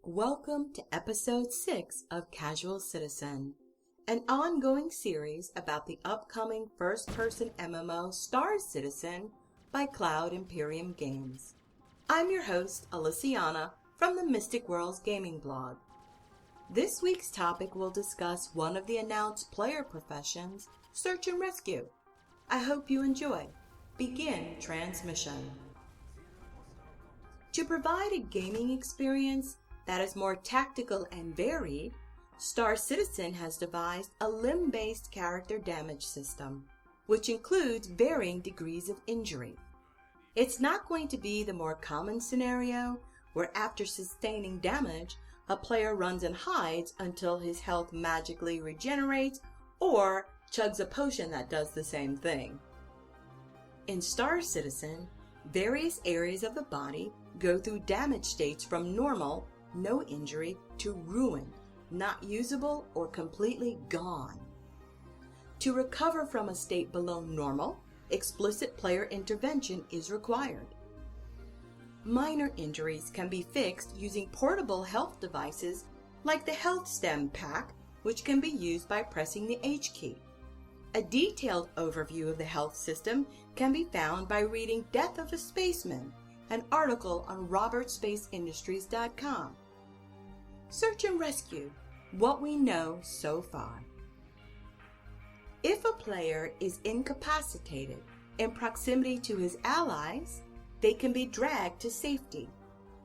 Welcome to episode 6 of Casual Citizen, an ongoing series about the upcoming first-person MMO Star Citizen by Cloud Imperium Games. I'm your host, Alyciana, from the Mystic Worlds Gaming blog. This week's topic will discuss one of the announced player professions, search and rescue. I hope you enjoy. Begin transmission. To provide a gaming experience that is more tactical and varied, Star Citizen has devised a limb-based character damage system, which includes varying degrees of injury. It's not going to be the more common scenario where after sustaining damage, a player runs and hides until his health magically regenerates or chugs a potion that does the same thing. In Star Citizen, various areas of the body go through damage states from normal, no injury, to ruined, not usable, or completely gone. To recover from a state below normal, explicit player intervention is required. Minor injuries can be fixed using portable health devices like the Health Stem Pack, which can be used by pressing the H key. A detailed overview of the health system can be found by reading Death of a Spaceman, an article on robertspaceindustries.com. Search and rescue, what we know so far. If a player is incapacitated in proximity to his allies, they can be dragged to safety.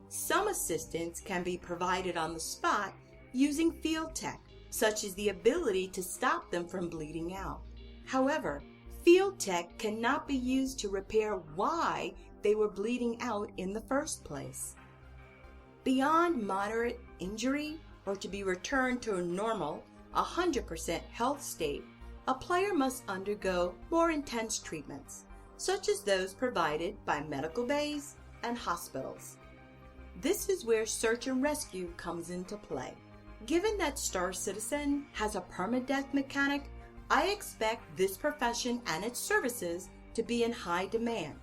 Some assistance can be provided on the spot using field tech, such as the ability to stop them from bleeding out. However, field tech cannot be used to repair why they were bleeding out in the first place. Beyond moderate injury or to be returned to a normal 100% health state, a player must undergo more intense treatments, such as those provided by medical bays and hospitals. This is where search and rescue comes into play. Given that Star Citizen has a permadeath mechanic, I expect this profession and its services to be in high demand.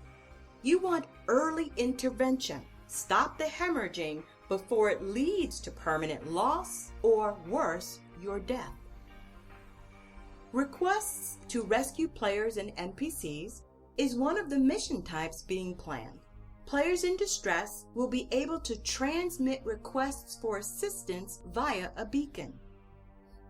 You want early intervention. Stop the hemorrhaging before it leads to permanent loss or, worse, your death. Requests to rescue players and NPCs is one of the mission types being planned. Players in distress will be able to transmit requests for assistance via a beacon.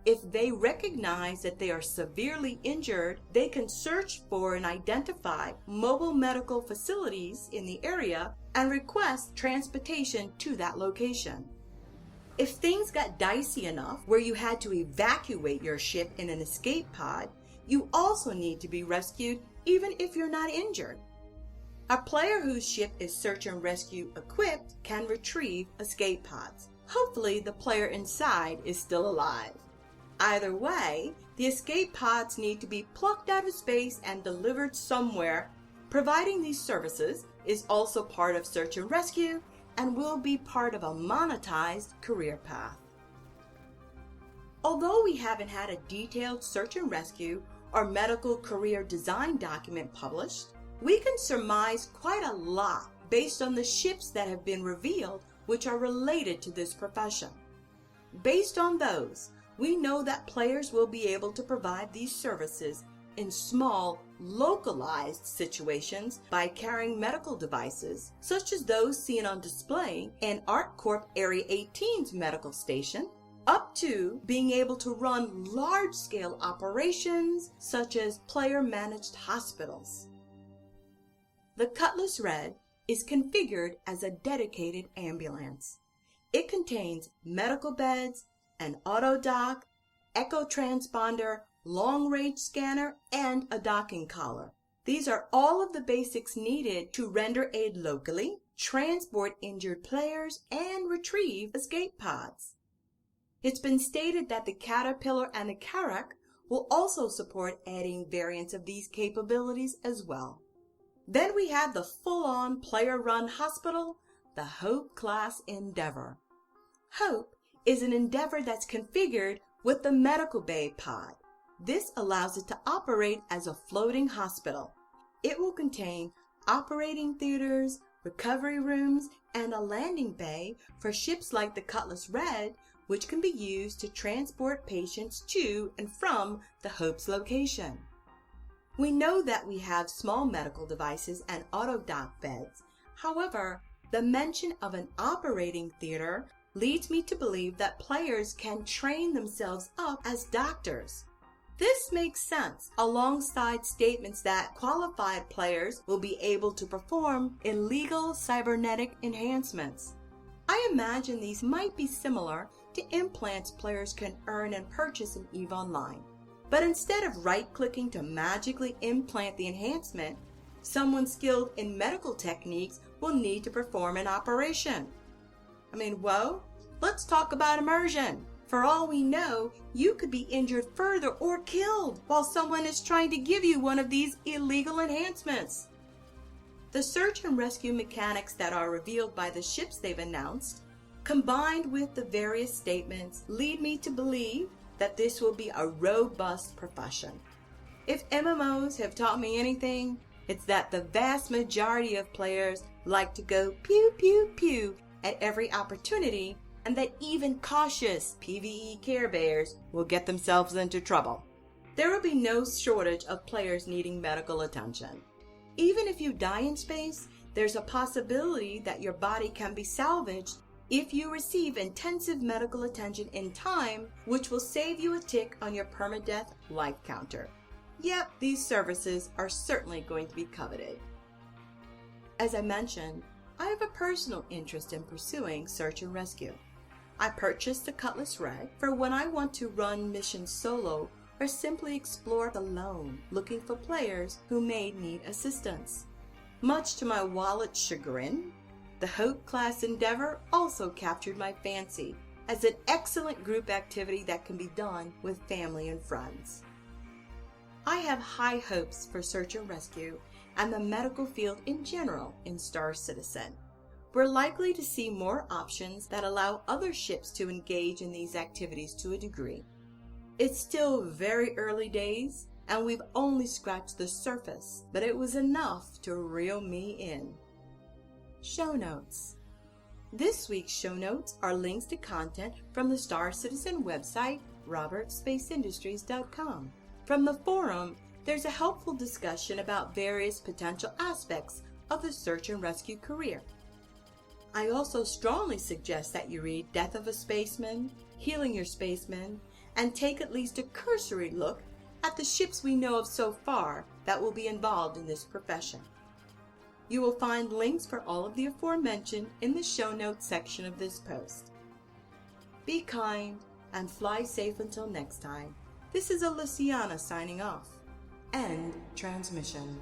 If they recognize that they are severely injured, they can search for and identify mobile medical facilities in the area and request transportation to that location. If things got dicey enough where you had to evacuate your ship in an escape pod, you also need to be rescued even if you're not injured. A player whose ship is search and rescue equipped can retrieve escape pods. Hopefully the player inside is still alive. Either way, the escape pods need to be plucked out of space and delivered somewhere. Providing these services is also part of search and rescue and will be part of a monetized career path. Although we haven't had a detailed search and rescue or medical career design document published, we can surmise quite a lot based on the ships that have been revealed which are related to this profession. Based on those, we know that players will be able to provide these services in small, localized situations by carrying medical devices, such as those seen on display in ArcCorp Area 18's medical station, up to being able to run large-scale operations, such as player-managed hospitals. The Cutlass Red is configured as a dedicated ambulance. It contains medical beds, an auto dock, echo transponder, long-range scanner, and a docking collar. These are all of the basics needed to render aid locally, transport injured players, and retrieve escape pods. It's been stated that the Caterpillar and the Carrack will also support adding variants of these capabilities as well. Then we have the full-on player-run hospital, the Hope-class Endeavor. Hope is an Endeavor that's configured with the medical bay pod. This allows it to operate as a floating hospital. It will contain operating theaters, recovery rooms, and a landing bay for ships like the Cutlass Red, which can be used to transport patients to and from the Hope's location. We know that we have small medical devices and auto-dock beds. However, the mention of an operating theater leads me to believe that players can train themselves up as doctors. This makes sense alongside statements that qualified players will be able to perform illegal cybernetic enhancements. I imagine these might be similar to implants players can earn and purchase in EVE Online. But instead of right-clicking to magically implant the enhancement, someone skilled in medical techniques will need to perform an operation. Whoa, let's talk about immersion. For all we know, you could be injured further or killed while someone is trying to give you one of these illegal enhancements. The search and rescue mechanics that are revealed by the ships they've announced, combined with the various statements, lead me to believe that this will be a robust profession. If MMOs have taught me anything, it's that the vast majority of players like to go pew pew pew at every opportunity, and that even cautious PvE Care Bears will get themselves into trouble. There will be no shortage of players needing medical attention. Even if you die in space, there's a possibility that your body can be salvaged if you receive intensive medical attention in time, which will save you a tick on your permadeath life counter. Yep, these services are certainly going to be coveted. As I mentioned, I have a personal interest in pursuing search and rescue. I purchased the Cutlass Red for when I want to run missions solo or simply explore alone, looking for players who may need assistance. Much to my wallet's chagrin, the Hope-class endeavor also captured my fancy as an excellent group activity that can be done with family and friends. I have high hopes for search and rescue and the medical field in general in Star Citizen. We're likely to see more options that allow other ships to engage in these activities to a degree. It's still very early days, and we've only scratched the surface, but it was enough to reel me in. Show notes. This week's show notes are links to content from the Star Citizen website, robertspaceindustriescom. From the forum, there's a helpful discussion about various potential aspects of the search and rescue career. I also strongly suggest that you read Death of a Spaceman, Healing Your Spaceman, and take at least a cursory look at the ships we know of so far that will be involved in this profession. You will find links for all of the aforementioned in the show notes section of this post. Be kind and fly safe until next time. This is Alyciana signing off. End transmission.